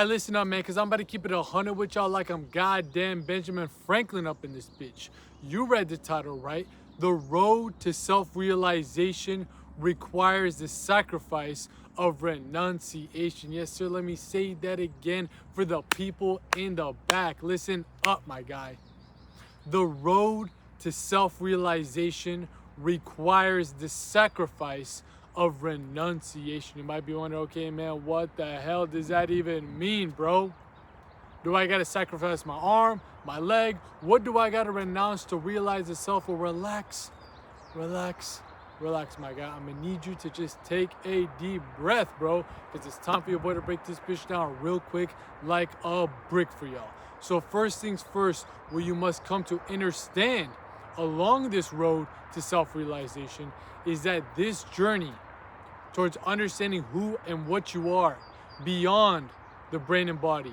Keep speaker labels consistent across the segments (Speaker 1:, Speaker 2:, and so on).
Speaker 1: Listen up, man, because I'm about to keep it 100 with y'all like I'm goddamn Benjamin Franklin up in this bitch. You read the title, right? The road to self-realization requires the sacrifice of renunciation. Yes, sir, let me say that again for the people in the back. Listen up, my guy. The road to self-realization requires the sacrifice of renunciation. You might be wondering, okay, man, what the hell does that even mean, bro? Do I gotta sacrifice my arm, my leg? What do I gotta renounce to realize the self? Well, relax, relax, relax, my guy. I'm gonna need you to just take a deep breath, bro, because it's time for your boy to break this bitch down real quick like a brick for y'all. So first things first, what you must come to understand along this road to self-realization is that this journey towards understanding who and what you are beyond the brain and body,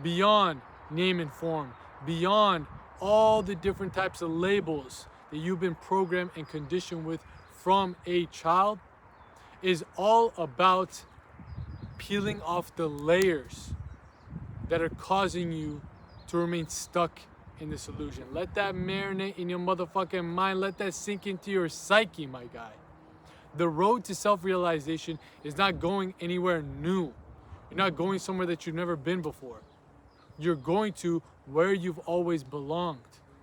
Speaker 1: beyond name and form, beyond all the different types of labels that you've been programmed and conditioned with from a child, is all about peeling off the layers that are causing you to remain stuck in this illusion. Let that marinate in your motherfucking mind. Let that sink into your psyche, my guy. The road to self-realization is not going anywhere new. You're not going somewhere that you've never been before. You're going to where you've always belonged.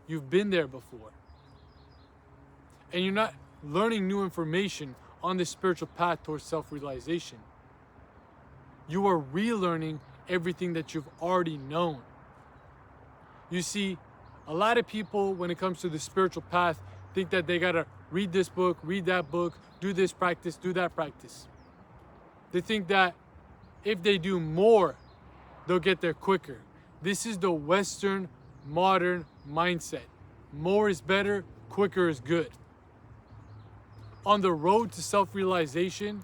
Speaker 1: You've been there before. And you're not learning new information on the spiritual path towards self-realization. You are relearning everything that you've already known. You see, a lot of people, when it comes to the spiritual path, think that they gotta read this book, read that book, do this practice, do that practice. They think that if they do more, they'll get there quicker. This is the Western modern mindset. More is better, quicker is good. On the road to self-realization,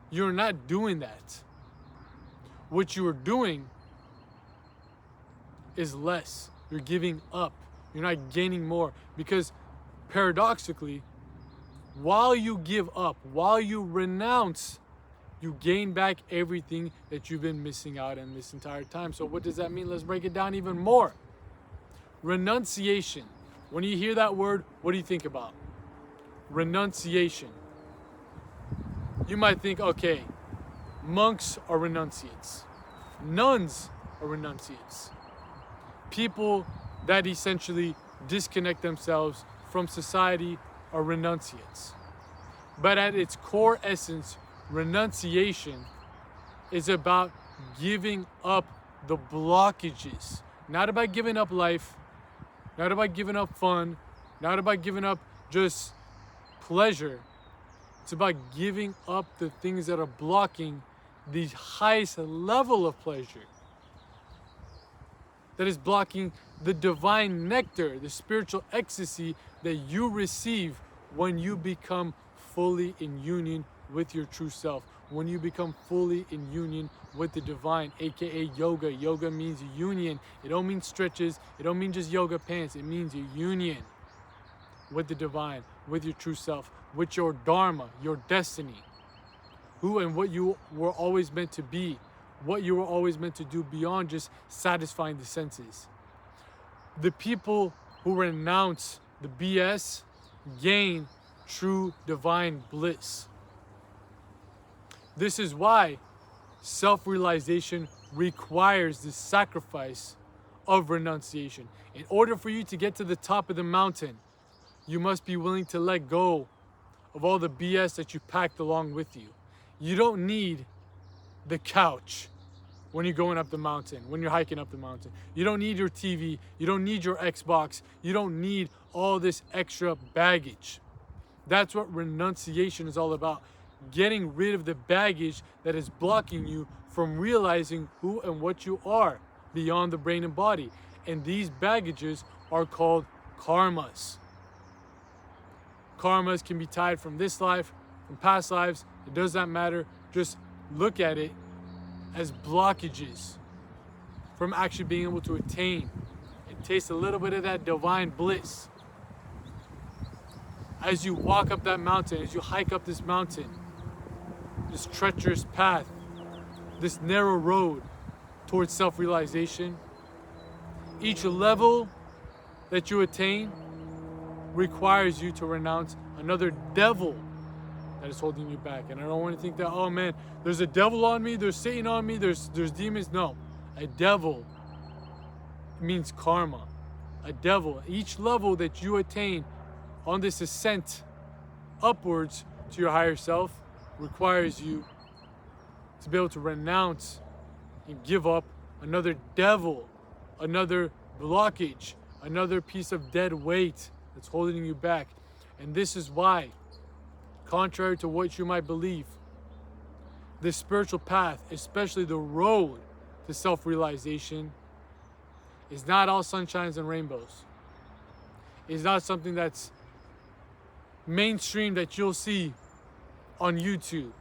Speaker 1: you're not doing that. What you are doing is less. You're giving up. You're not gaining more. Because paradoxically, while you give up, while you renounce, you gain back everything that you've been missing out on this entire time. So what does that mean? Let's break it down even more. Renunciation. When you hear that word, what do you think about? Renunciation. You might think, okay, monks are renunciates. Nuns are renunciates. People that essentially disconnect themselves from society are renunciates. But at its core essence, renunciation is about giving up the blockages. Not about giving up life, not about giving up fun, not about giving up just pleasure. It's about giving up the things that are blocking the highest level of pleasure. That is blocking the divine nectar, the spiritual ecstasy that you receive when you become fully in union with your true self. When you become fully in union with the divine, aka yoga. Yoga means union. It don't mean stretches. It don't mean just yoga pants. It means a union with the divine, with your true self, with your dharma, your destiny. Who and what you were always meant to be. What you were always meant to do beyond just satisfying the senses. The people who renounce the BS gain true divine bliss. This is why self-realization requires the sacrifice of renunciation. In order for you to get to the top of the mountain, you must be willing to let go of all the BS that you packed along with you. You don't need the couch when you're going up the mountain, when you're hiking up the mountain. You don't need your TV. You don't need your Xbox. You don't need all this extra baggage. That's what renunciation is all about. Getting rid of the baggage that is blocking you from realizing who and what you are beyond the brain and body. And these baggages are called karmas. Karmas can be tied from this life, from past lives. It does not matter. Just look at it as blockages from actually being able to attain and taste a little bit of that divine bliss. As you walk up that mountain, as you hike up this mountain, this treacherous path, this narrow road towards self-realization. Each level that you attain requires you to renounce another devil that is holding you back. And I don't want to think that, oh man, there's a devil on me, there's Satan on me, there's demons. No, a devil means karma. A devil. Each level that you attain on this ascent upwards to your higher self requires you to be able to renounce and give up another devil, another blockage, another piece of dead weight that's holding you back. And this is why, contrary to what you might believe, this spiritual path, especially the road to self-realization, is not all sunshines and rainbows. It's not something that's mainstream that you'll see on YouTube,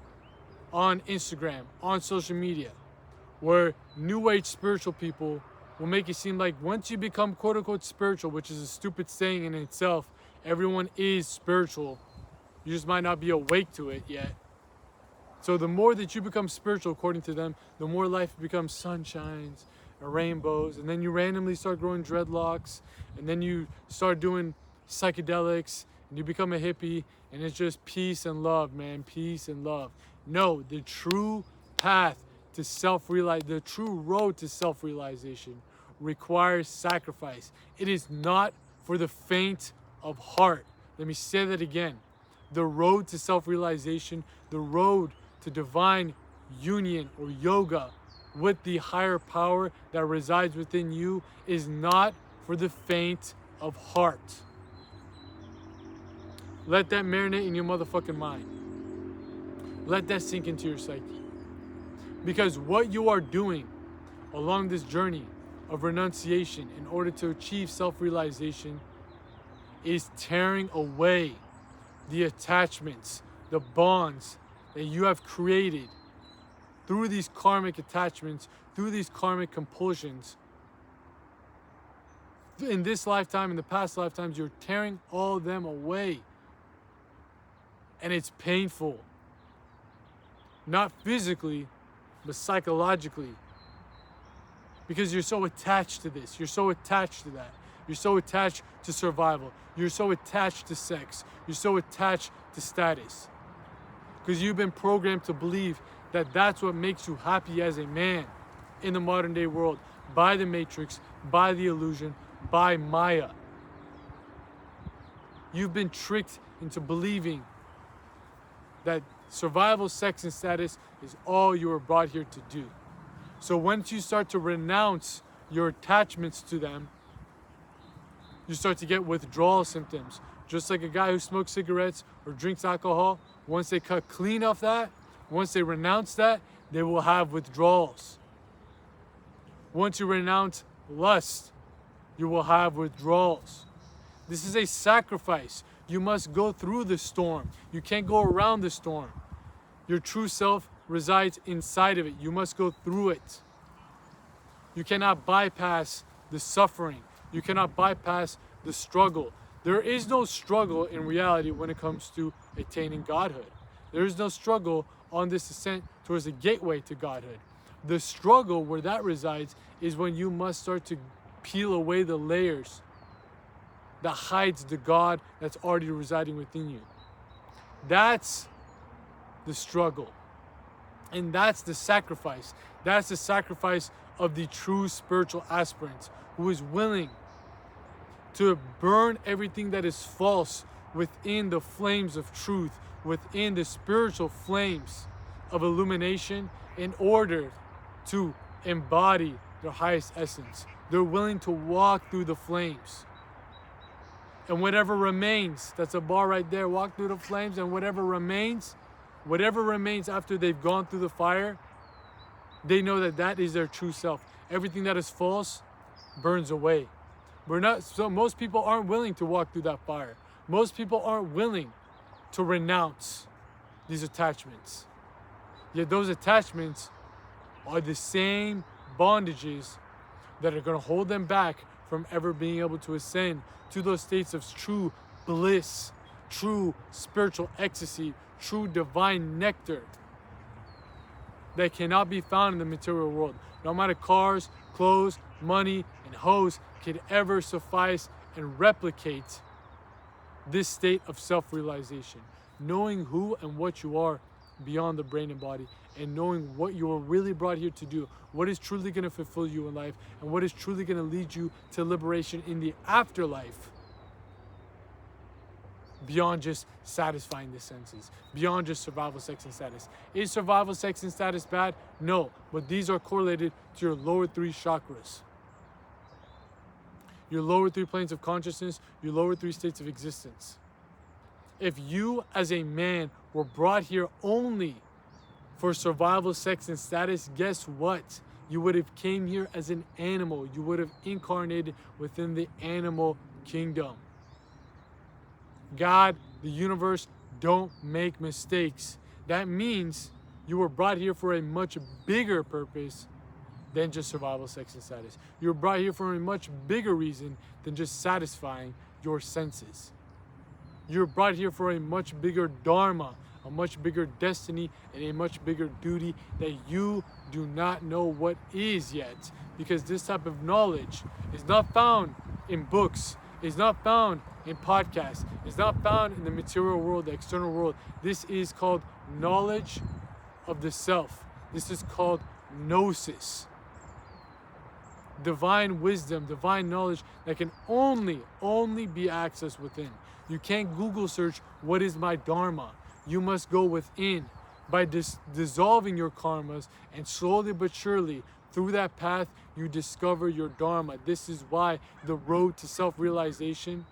Speaker 1: on Instagram, on social media, where new age spiritual people will make it seem like once you become quote unquote spiritual, which is a stupid saying in itself, everyone is spiritual. You just might not be awake to it yet. So the more that you become spiritual, according to them, the more life becomes sunshines and rainbows, and then you randomly start growing dreadlocks, and then you start doing psychedelics, and you become a hippie, and it's just peace and love, man, peace and love. No, the true path to the true road to self-realization requires sacrifice. It is not for the faint of heart. Let me say that again. The road to self-realization, the road to divine union or yoga with the higher power that resides within you is not for the faint of heart. Let that marinate in your motherfucking mind. Let that sink into your psyche. Because what you are doing along this journey of renunciation in order to achieve self-realization is tearing away the attachments, the bonds that you have created through these karmic attachments, through these karmic compulsions. In this lifetime, in the past lifetimes, you're tearing all of them away. And it's painful. Not physically, but psychologically. Because you're so attached to this. You're so attached to that. You're so attached to survival. You're so attached to sex. You're so attached to status. Because you've been programmed to believe that that's what makes you happy as a man in the modern day world, by the matrix, by the illusion, by Maya. You've been tricked into believing that survival, sex, and status is all you were brought here to do. So once you start to renounce your attachments to them, you start to get withdrawal symptoms. Just like a guy who smokes cigarettes or drinks alcohol, once they cut clean off that, once they renounce that, they will have withdrawals. Once you renounce lust, you will have withdrawals. This is a sacrifice. You must go through the storm. You can't go around the storm. Your true self resides inside of it. You must go through it. You cannot bypass the suffering. You cannot bypass the struggle. There is no struggle in reality when it comes to attaining godhood. There is no struggle on this ascent towards the gateway to godhood. The struggle where that resides is when you must start to peel away the layers that hides the God that's already residing within you. That's the struggle. And that's the sacrifice. That's the sacrifice of the true spiritual aspirant who is willing to burn everything that is false within the flames of truth, within the spiritual flames of illumination in order to embody their highest essence. They're willing to walk through the flames. And whatever remains, that's a bar right there, walk through the flames, and whatever remains after they've gone through the fire, they know that that is their true self. Everything that is false burns away. So most people aren't willing to walk through that fire. Most people aren't willing to renounce these attachments. Yet those attachments are the same bondages that are going to hold them back from ever being able to ascend to those states of true bliss, true spiritual ecstasy, true divine nectar that cannot be found in the material world. No amount of cars, clothes, money, and hoes could ever suffice and replicate this state of self-realization. Knowing who and what you are beyond the brain and body, and knowing what you were really brought here to do, what is truly going to fulfill you in life, and what is truly going to lead you to liberation in the afterlife, beyond just satisfying the senses, beyond just survival, sex, and status. Is survival, sex, and status bad? No, but these are correlated to your lower 3 chakras. Your lower 3 planes of consciousness, your lower 3 states of existence. If you as a man were brought here only for survival, sex, and status, guess what? You would have came here as an animal. You would have incarnated within the animal kingdom. God, the universe, don't make mistakes. That means you were brought here for a much bigger purpose than just survival, sex, and status. You were brought here for a much bigger reason than just satisfying your senses. You're brought here for a much bigger dharma, a much bigger destiny, and a much bigger duty that you do not know what is yet. Because this type of knowledge is not found in books, is not found in podcasts, is not found in the material world, the external world. This is called knowledge of the self. This is called gnosis. Divine wisdom, divine knowledge that can only be accessed within. You can't Google search, what is my dharma? You must go within by dissolving your karmas, and slowly but surely through that path you discover your dharma. This is why the road to self-realization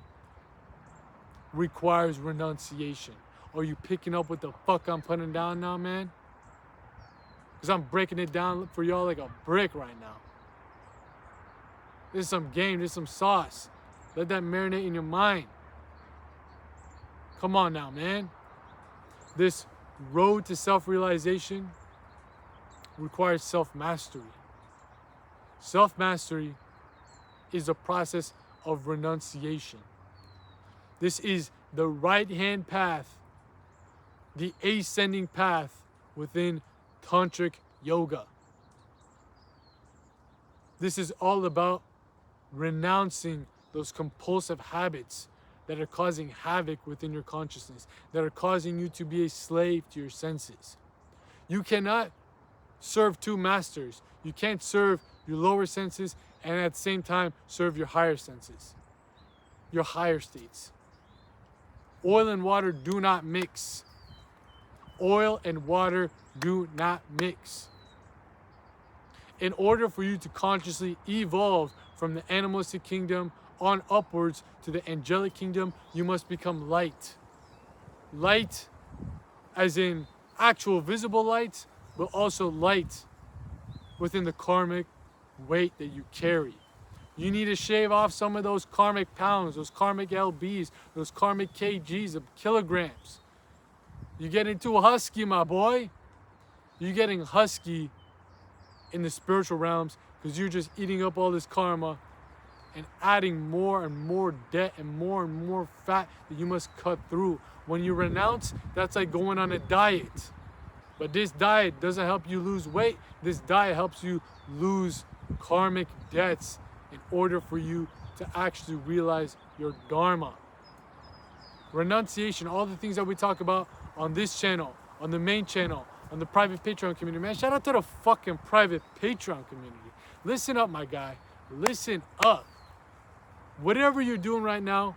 Speaker 1: requires renunciation. Are you picking up what the fuck I'm putting down now, man? Because I'm breaking it down for y'all like a brick right now. This is some game, this is some sauce. Let that marinate in your mind. Come on now, man. This road to self-realization requires self-mastery. Self-mastery is a process of renunciation. This is the right-hand path, the ascending path within Tantric Yoga. This is all about renouncing those compulsive habits that are causing havoc within your consciousness, that are causing you to be a slave to your senses. You cannot serve 2 masters. You can't serve your lower senses and at the same time serve your higher senses, your higher states. Oil and water do not mix. Oil and water do not mix. In order for you to consciously evolve from the animalistic kingdom on upwards to the angelic kingdom, you must become light. Light as in actual visible light, but also light within the karmic weight that you carry. You need to shave off some of those karmic pounds, those karmic lbs, those karmic kgs of kilograms. You're getting too husky, my boy. You're getting husky in the spiritual realms because you're just eating up all this karma and adding more and more debt and more fat that you must cut through. When you renounce, that's like going on a diet. But this diet doesn't help you lose weight. This diet helps you lose karmic debts in order for you to actually realize your dharma. Renunciation, all the things that we talk about on this channel, on the main channel, on the private Patreon community. Man, shout out to the fucking private Patreon community. Listen up, my guy. Listen up. Whatever you're doing right now,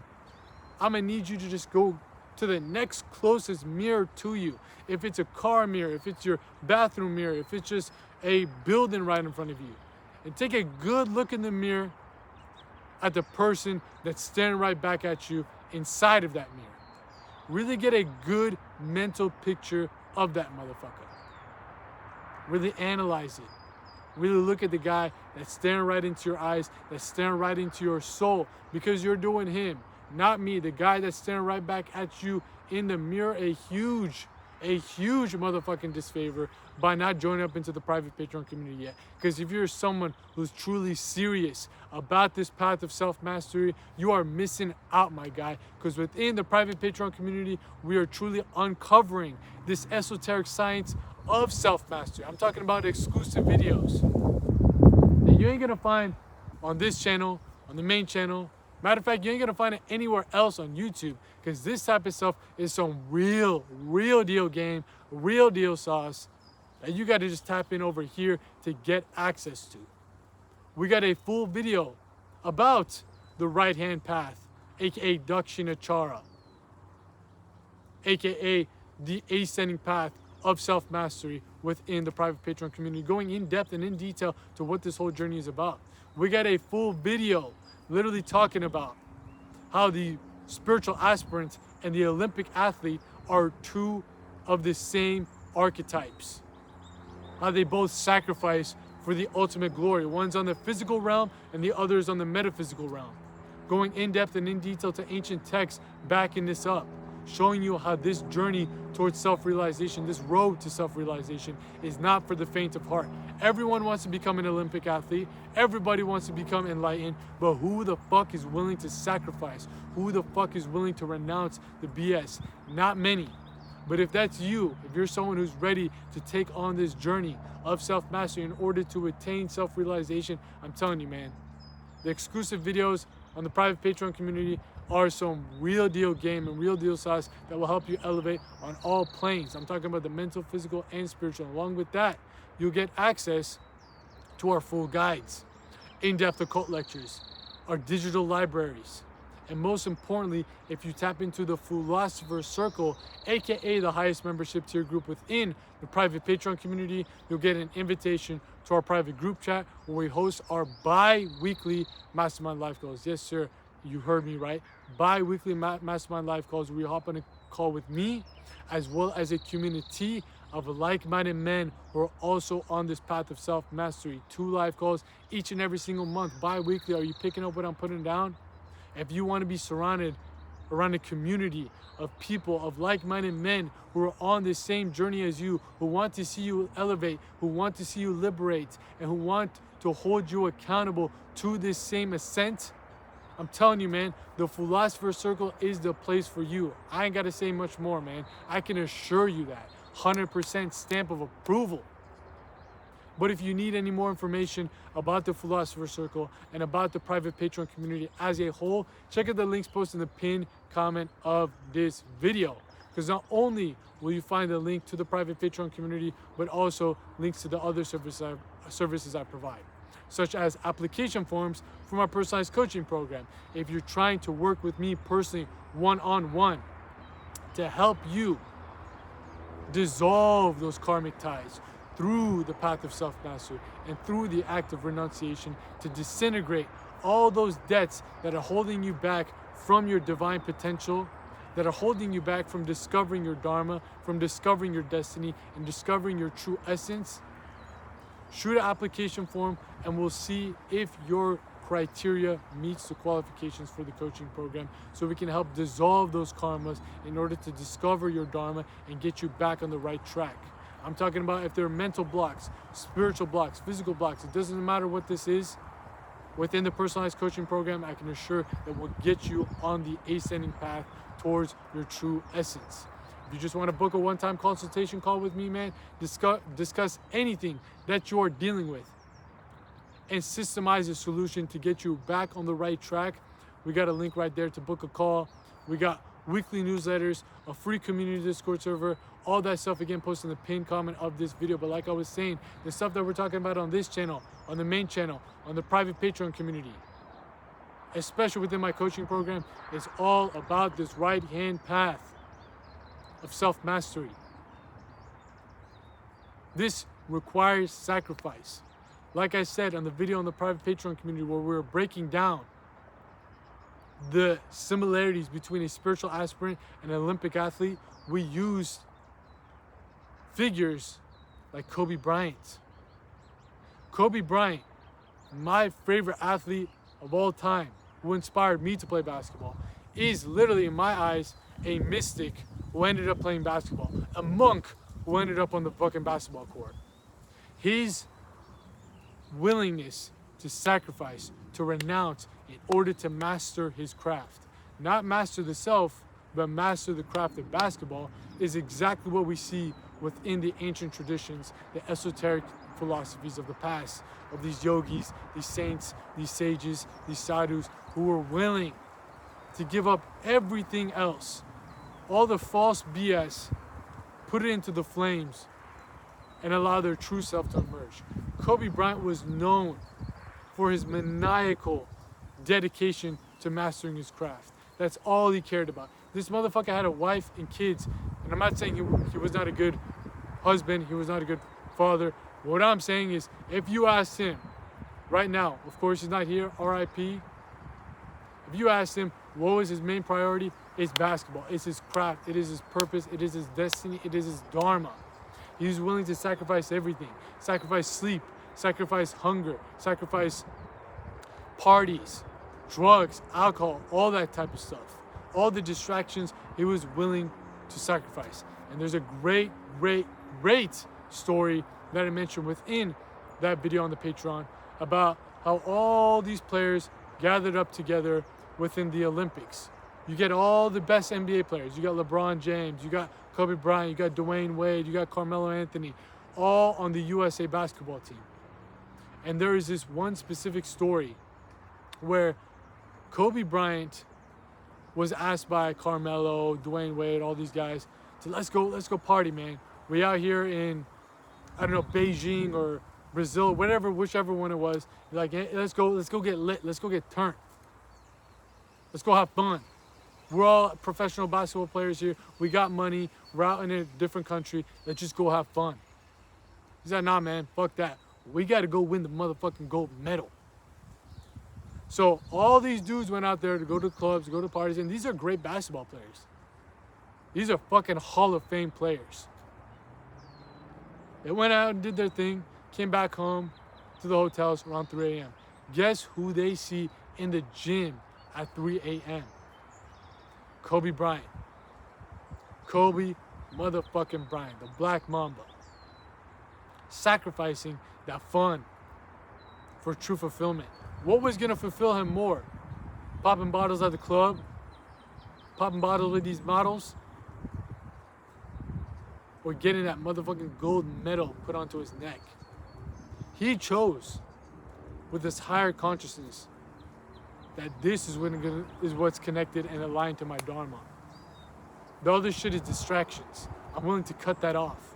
Speaker 1: I'm gonna need you to just go to the next closest mirror to you. If it's a car mirror, if it's your bathroom mirror, if it's just a building right in front of you, and take a good look in the mirror at the person that's staring right back at you inside of that mirror. Really get a good mental picture of that motherfucker. Really analyze it. Really look at the guy that's staring right into your eyes, that's staring right into your soul, because you're doing him, not me. The guy that's staring right back at you in the mirror, a huge motherfucking disfavor by not joining up into the private Patreon community yet. Because if you're someone who's truly serious about this path of self-mastery, you are missing out, my guy. Because within the private Patreon community, we are truly uncovering this esoteric science of self-mastery. I'm talking about exclusive videos that you ain't gonna find on this channel, on the main channel. Matter of fact, you ain't gonna find it anywhere else on YouTube, because this type of stuff is some real deal game, real deal sauce that you gotta just tap in over here to get access to. We got a full video about the right-hand path, aka Dakshinachara, aka the ascending path of self-mastery within the private Patreon community, going in depth and in detail to what this whole journey is about. We got a full video literally talking about how the spiritual aspirant and the Olympic athlete are two of the same archetypes. How they both sacrifice for the ultimate glory. One's on the physical realm and the other is on the metaphysical realm. Going in depth and in detail to ancient texts backing this up, showing you how this journey towards self-realization, this road to self-realization, is not for the faint of heart. Everyone wants to become an Olympic athlete. Everybody wants to become enlightened. But who the fuck is willing to sacrifice? Who the fuck is willing to renounce the BS? Not many. But if that's you, if you're someone who's ready to take on this journey of self-mastery in order to attain self-realization, I'm telling you, man, the exclusive videos on the private Patreon community are some real deal game and real deal sauce that will help you elevate on all planes. I'm talking about the mental, physical, and spiritual. Along with that, you'll get access to our full guides, in-depth occult lectures, our digital libraries, and most importantly, if you tap into the Philosopher's Circle, aka the highest membership tier group within the private Patreon community, you'll get an invitation to our private group chat where we host our bi-weekly Mastermind Live calls. Yes, sir, you heard me right. Bi-weekly Mastermind Live calls where you hop on a call with me, as well as a community of like-minded men who are also on this path of self-mastery. 2 live calls each and every single month, bi-weekly. Are you picking up what I'm putting down? If you want to be surrounded around a community of people, of like-minded men who are on the same journey as you, who want to see you elevate, who want to see you liberate, and who want to hold you accountable to this same ascent, I'm telling you, man, the Philosopher's Circle is the place for you. I ain't got to say much more, man. I can assure you that. 100% stamp of approval. But if you need any more information about the Philosopher's Circle and about the private Patreon community as a whole, check out the links posted in the pinned comment of this video. Because not only will you find the link to the private Patreon community, but also links to the other services I provide, such as application forms for my personalized coaching program. If you're trying to work with me personally, one-on-one, to help you dissolve those karmic ties through the path of self-mastery and through the act of renunciation, to disintegrate all those debts that are holding you back from your divine potential, that are holding you back from discovering your dharma, from discovering your destiny, and discovering your true essence. Shoot an application form and we'll see if your criteria meets the qualifications for the coaching program, so we can help dissolve those karmas in order to discover your dharma and get you back on the right track. I'm talking about if there are mental blocks, spiritual blocks, physical blocks. It doesn't matter what this is. Within the personalized coaching program, I can assure that we'll get you on the ascending path towards your true essence. If you just want to book a one-time consultation call with me, man, discuss anything that you are dealing with and systemize a solution to get you back on the right track, we got a link right there to book a call. We got weekly newsletters, a free community Discord server, all that stuff again posted in the pinned comment of this video. But like I was saying, the stuff that we're talking about on this channel, on the main channel, on the private Patreon community, especially within my coaching program, is all about this right-hand path of self-mastery. This requires sacrifice. Like I said on the video on the private Patreon community where we were breaking down the similarities between a spiritual aspirant and an Olympic athlete, we used figures like Kobe Bryant. Kobe Bryant, my favorite athlete of all time, who inspired me to play basketball, is literally, in my eyes, a mystic who ended up playing basketball, a monk who ended up on the fucking basketball court. His willingness to sacrifice, to renounce in order to master his craft, not master the self, but master the craft of basketball, is exactly what we see within the ancient traditions, the esoteric philosophies of the past, of these yogis, these saints, these sages, these sadhus, who were willing to give up everything else, all the false BS, put it into the flames, and allow their true self to emerge. Kobe Bryant was known for his maniacal dedication to mastering his craft. That's all he cared about. This motherfucker had a wife and kids, and I'm not saying he was not a good husband, he was not a good father. What I'm saying is, if you asked him right now, of course he's not here, RIP, if you asked him what was his main priority, it's basketball, it's his craft, it is his purpose, it is his destiny, it is his dharma. He's willing to sacrifice everything, sacrifice sleep, sacrifice hunger, sacrifice parties, drugs, alcohol, all that type of stuff. All the distractions he was willing to sacrifice. And there's a great story that I mentioned within that video on the Patreon about how all these players gathered up together within the Olympics. You get all the best NBA players. You got LeBron James, you got Kobe Bryant, you got Dwayne Wade, you got Carmelo Anthony, all on the USA basketball team. And there is this one specific story where Kobe Bryant was asked by Carmelo, Dwayne Wade, all these guys to let's go party, man. We out here in, I don't know, Beijing or Brazil, whichever one it was. Like, hey, let's go get lit. Let's go get turned. Let's go have fun. We're all professional basketball players here. We got money. We're out in a different country. Let's just go have fun. He said, nah, man, fuck that. We got to go win the motherfucking gold medal. So all these dudes went out there to go to clubs, to go to parties, and these are great basketball players. These are fucking Hall of Fame players. They went out and did their thing, came back home to the hotels around 3 a.m. Guess who they see in the gym at 3 a.m.? Kobe Bryant. Kobe motherfucking Bryant, the Black Mamba. Sacrificing that fun for true fulfillment. What was gonna fulfill him more? Popping bottles at the club? Popping bottles with these models? Or getting that motherfucking gold medal put onto his neck? He chose with this higher consciousness that this is what's connected and aligned to my dharma. The other shit is distractions. I'm willing to cut that off.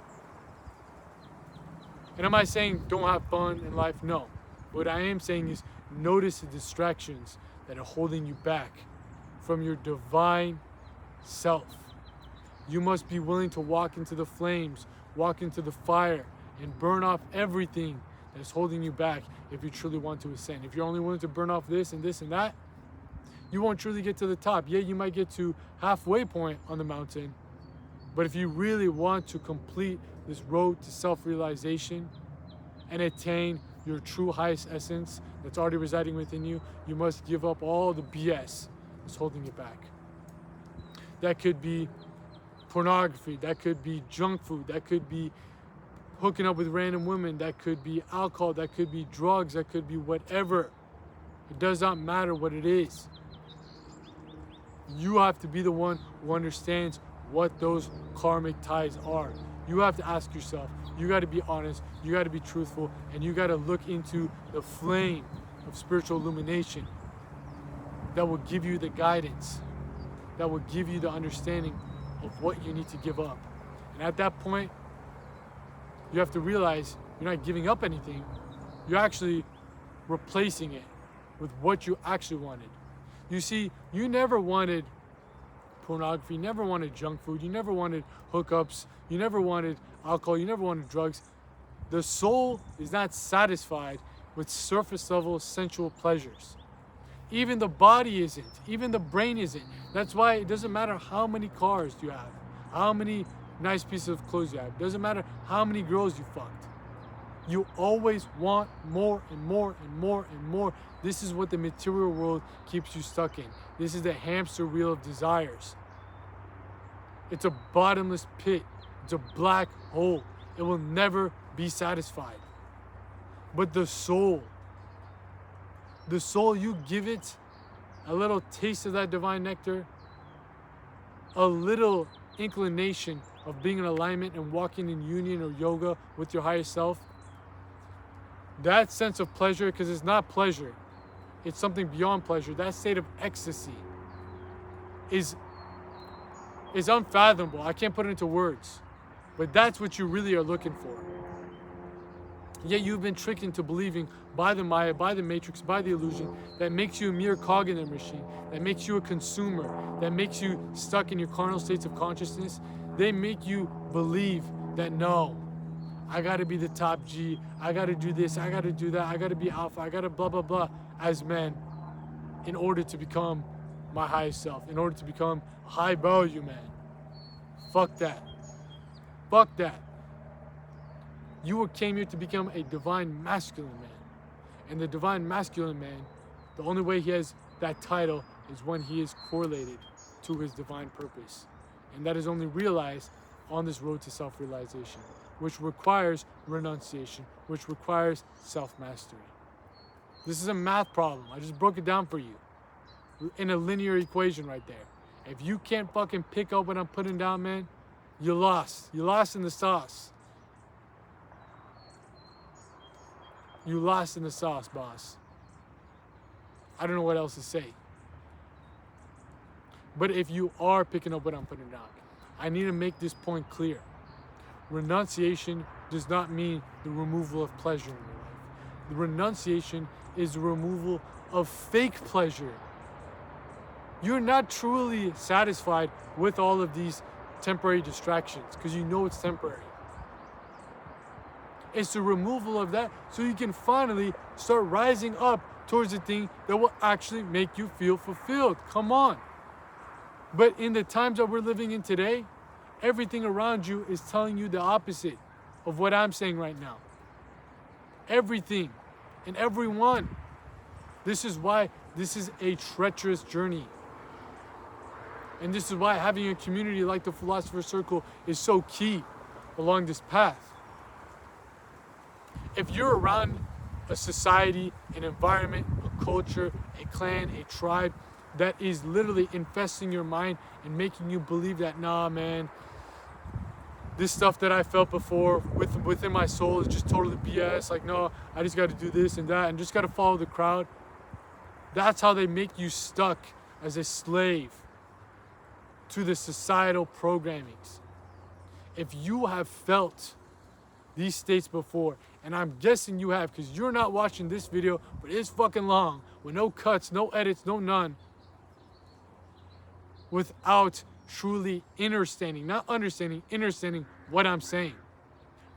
Speaker 1: And am I saying don't have fun in life? No. What I am saying is notice the distractions that are holding you back from your divine self. You must be willing to walk into the flames, walk into the fire, and burn off everything that's holding you back if you truly want to ascend. If you're only willing to burn off this and this and that, you won't truly get to the top. Yeah, you might get to halfway point on the mountain, but if you really want to complete this road to self-realization and attain your true highest essence that's already residing within you, you must give up all the BS that's holding you back. That could be pornography, that could be junk food, that could be hooking up with random women, that could be alcohol, that could be drugs, that could be whatever. It does not matter what it is. You have to be the one who understands what those karmic ties are. You have to ask yourself, you got to be honest, you got to be truthful, and you got to look into the flame of spiritual illumination that will give you the guidance, that will give you the understanding of what you need to give up. And at that point, you have to realize you're not giving up anything. You're actually replacing it with what you actually wanted. You see, you never wanted pornography, you never wanted junk food, you never wanted hookups, you never wanted alcohol, you never wanted drugs. The soul is not satisfied with surface level sensual pleasures. Even the body isn't, even the brain isn't. That's why it doesn't matter how many cars you have, how many nice pieces of clothes you have. It doesn't matter how many girls you fucked. You always want more and more and more and more. This is what the material world keeps you stuck in. This is the hamster wheel of desires. It's a bottomless pit. It's a black hole. It will never be satisfied. But the soul, you give it a little taste of that divine nectar, a little inclination of being in alignment and walking in union or yoga with your higher self, that sense of pleasure, because it's not pleasure, it's something beyond pleasure, that state of ecstasy is unfathomable. I can't put it into words, but that's what you really are looking for. Yet you've been tricked into believing by the Maya, by the Matrix, by the illusion that makes you a mere cog in the machine, that makes you a consumer, that makes you stuck in your carnal states of consciousness. They make you believe that no, I gotta be the top G, I gotta do this, I gotta do that, I gotta be alpha, I gotta blah, blah, blah as men in order to become my highest self, in order to become a high value man. Fuck that. Fuck that. You came here to become a divine masculine man. And the divine masculine man, the only way he has that title is when he is correlated to his divine purpose. And that is only realized on this road to self-realization, which requires renunciation, which requires self-mastery. This is a math problem. I just broke it down for you in a linear equation right there. If you can't fucking pick up what I'm putting down, man, you lost. You lost in the sauce. You lost in the sauce, boss. I don't know what else to say. But if you are picking up what I'm putting down, I need to make this point clear. Renunciation does not mean the removal of pleasure in your life. The renunciation is the removal of fake pleasure. You're not truly satisfied with all of these temporary distractions because you know it's temporary. It's the removal of that so you can finally start rising up towards the thing that will actually make you feel fulfilled. Come on. But in the times that we're living in today, everything around you is telling you the opposite of what I'm saying right now. Everything and everyone. This is why this is a treacherous journey. And this is why having a community like the Philosopher's Circle is so key along this path. If you're around a society, an environment, a culture, a clan, a tribe that is literally infesting your mind and making you believe that, nah, man, this stuff that I felt before within my soul is just totally BS. Like, no, I just got to do this and that and just got to follow the crowd. That's how they make you stuck as a slave to the societal programmings. If you have felt these states before, and I'm guessing you have because you're not watching this video, but it's fucking long with no cuts, no edits, no none, without truly understanding, not understanding, understanding what I'm saying.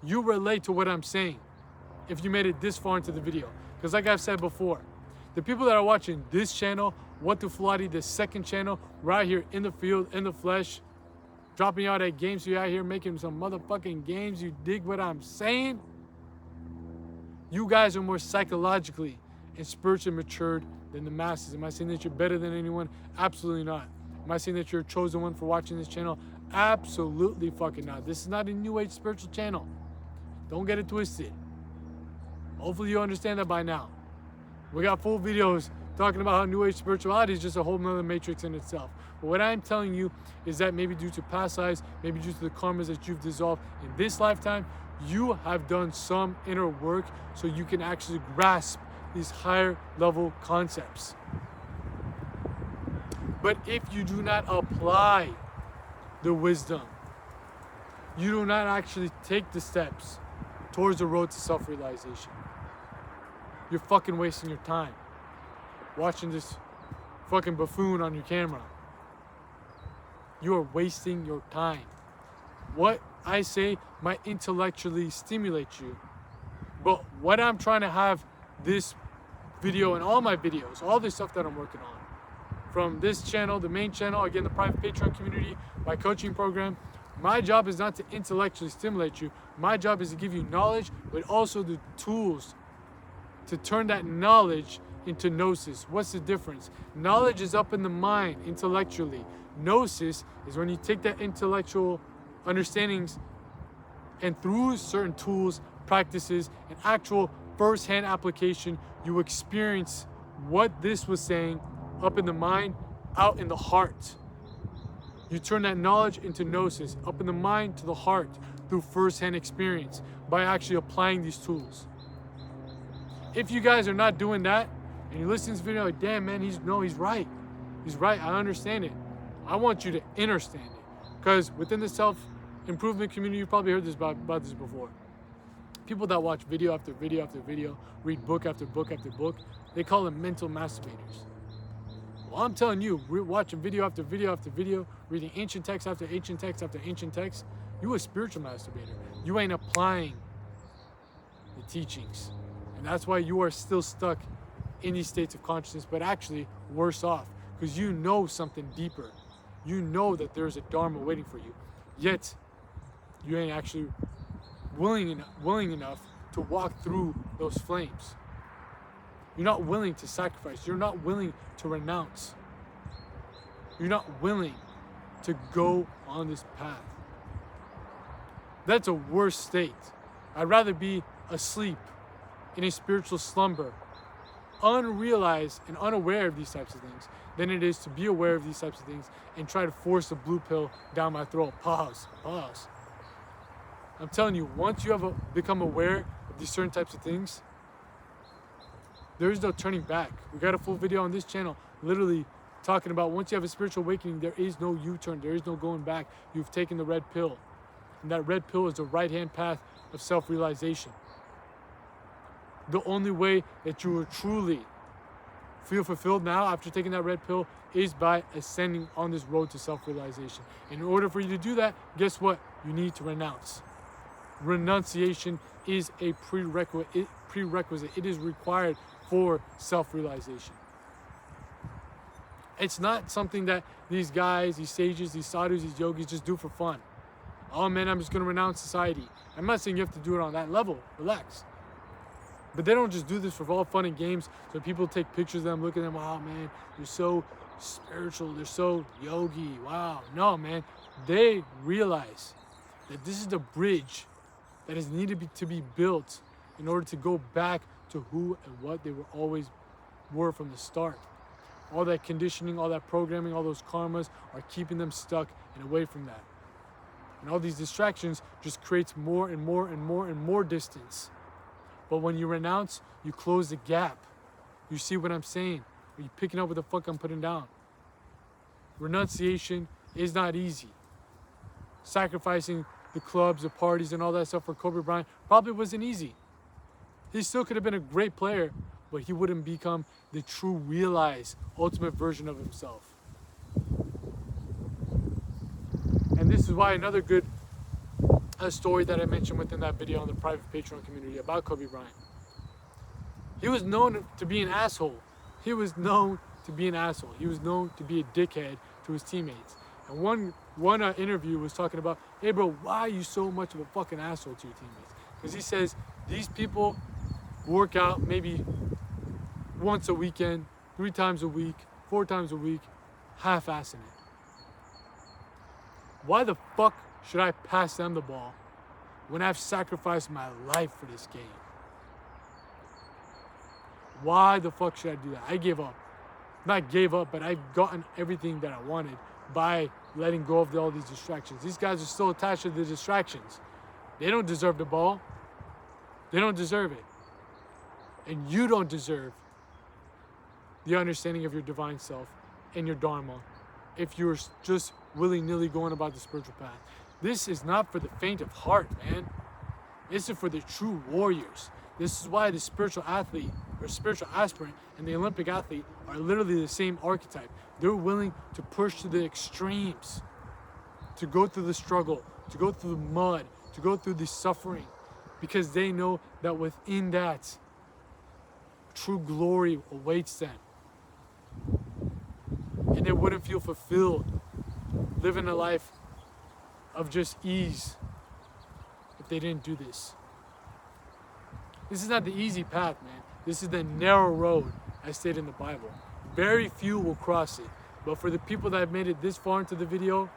Speaker 1: You relate to what I'm saying if you made it this far into the video. Because like I've said before, the people that are watching this channel, What to Fulati, the second channel, right here in the field, in the flesh, dropping out at games, so you're out here making some motherfucking games, you dig what I'm saying? You guys are more psychologically and spiritually matured than the masses. Am I saying that you're better than anyone? Absolutely not. Am I saying that you're a chosen one for watching this channel? Absolutely fucking not. This is not a new age spiritual channel. Don't get it twisted. Hopefully you understand that by now. We got full videos talking about how new age spirituality is just a whole nother matrix in itself. But what I'm telling you is that maybe due to past lives, maybe due to the karmas that you've dissolved in this lifetime, you have done some inner work so you can actually grasp these higher level concepts. But if you do not apply the wisdom, you do not actually take the steps towards the road to self-realization, you're fucking wasting your time watching this fucking buffoon on your camera. You are wasting your time. What I say might intellectually stimulate you, but what I'm trying to have this video and all my videos, all this stuff that I'm working on, from this channel, the main channel, again, the private Patreon community, my coaching program, my job is not to intellectually stimulate you. My job is to give you knowledge, but also the tools to turn that knowledge into gnosis. What's the difference? Knowledge is up in the mind intellectually. Gnosis is when you take that intellectual understandings and through certain tools, practices, and actual first-hand application, you experience what this was saying up in the mind, out in the heart. You turn that knowledge into gnosis, up in the mind to the heart, through first-hand experience, by actually applying these tools. If you guys are not doing that, and you listen to this video like, damn man, he's right. He's right, I understand it. I want you to understand it. Because within the self-improvement community, you've probably heard this about this before. People that watch video after video after video, read book after book after book, they call them mental masturbators. Well, I'm telling you, we're watching video after video after video, reading ancient text after ancient text after ancient text. You a spiritual masturbator. You ain't applying the teachings. And that's why you are still stuck in these states of consciousness, but actually worse off, because you know something deeper. You know that there's a Dharma waiting for you, yet you ain't actually willing enough to walk through those flames. You're not willing to sacrifice. You're not willing to renounce. You're not willing to go on this path. That's a worse state. I'd rather be asleep in a spiritual slumber, unrealized and unaware of these types of things, than it is to be aware of these types of things and try to force a blue pill down my throat. Pause. I'm telling you, once you have become aware of these certain types of things, there is no turning back. We got a full video on this channel literally talking about once you have a spiritual awakening, there is no U-turn, there is no going back. You've taken the red pill. And that red pill is the right-hand path of self-realization. The only way that you will truly feel fulfilled now after taking that red pill is by ascending on this road to self-realization. In order for you to do that, guess what? You need to renounce. Renunciation is a prerequisite. It is required for self-realization. It's not something that these guys, these sages, these sadhus, these yogis just do for fun. Oh man, I'm just going to renounce society. I'm not saying you have to do it on that level. Relax. But they don't just do this for all fun and games so people take pictures of them, look at them, wow man, they're so spiritual, they're so yogi, wow. No man, they realize that this is the bridge that is needed to be built in order to go back to who and what they were from the start. All that conditioning, all that programming, all those karmas are keeping them stuck and away from that. And all these distractions just creates more and more and more and more distance. But when you renounce, you close the gap. You see what I'm saying? Are you picking up what the fuck I'm putting down? Renunciation is not easy. Sacrificing the clubs, the parties, and all that stuff for Kobe Bryant probably wasn't easy. He still could have been a great player, but he wouldn't become the true realized ultimate version of himself. And this is why another good story that I mentioned within that video on the private Patreon community about Kobe Bryant. He was known to be an asshole. He was known to be a dickhead to his teammates. And one interview was talking about, hey bro, why are you so much of a fucking asshole to your teammates? Because he says these people work out maybe once a weekend, 3 times a week, 4 times a week, half-assing it. Why the fuck should I pass them the ball when I've sacrificed my life for this game? Why the fuck should I do that? I gave up. Not gave up, but I've gotten everything that I wanted by letting go of all these distractions. These guys are still attached to the distractions. They don't deserve the ball. They don't deserve it. And you don't deserve the understanding of your divine self and your Dharma if you're just willy-nilly going about the spiritual path. This is not for the faint of heart, man. This is for the true warriors. This is why the spiritual athlete or spiritual aspirant and the Olympic athlete are literally the same archetype. They're willing to push to the extremes, to go through the struggle, to go through the mud, to go through the suffering, because they know that within that, true glory awaits them. And they wouldn't feel fulfilled living a life of just ease if they didn't do this. This is not the easy path, man. This is the narrow road, as stated in the Bible. Very few will cross it. But for the people that have made it this far into the video,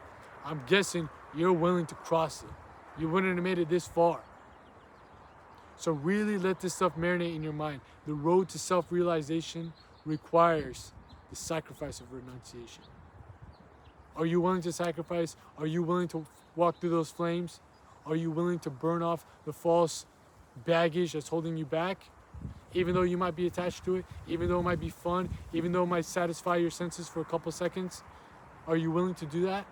Speaker 1: I'm guessing you're willing to cross it. You wouldn't have made it this far. So really let this stuff marinate in your mind. The road to self-realization requires the sacrifice of renunciation. Are you willing to sacrifice? Are you willing to walk through those flames? Are you willing to burn off the false baggage that's holding you back? Even though you might be attached to it, even though it might be fun, even though it might satisfy your senses for a couple seconds, are you willing to do that?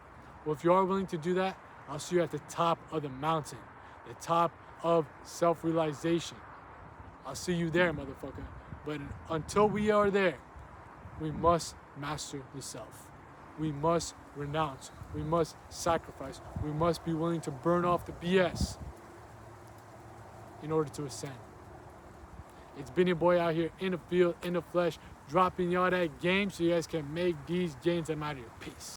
Speaker 1: Well, if you are willing to do that, I'll see you at the top of the mountain, the top of self-realization. I'll see you there, motherfucker. But until we are there, we must master the self. We must renounce. We must sacrifice. We must be willing to burn off the BS in order to ascend. It's been your boy out here in the field, in the flesh, dropping y'all that game so you guys can make these gains. I'm out of here. Peace.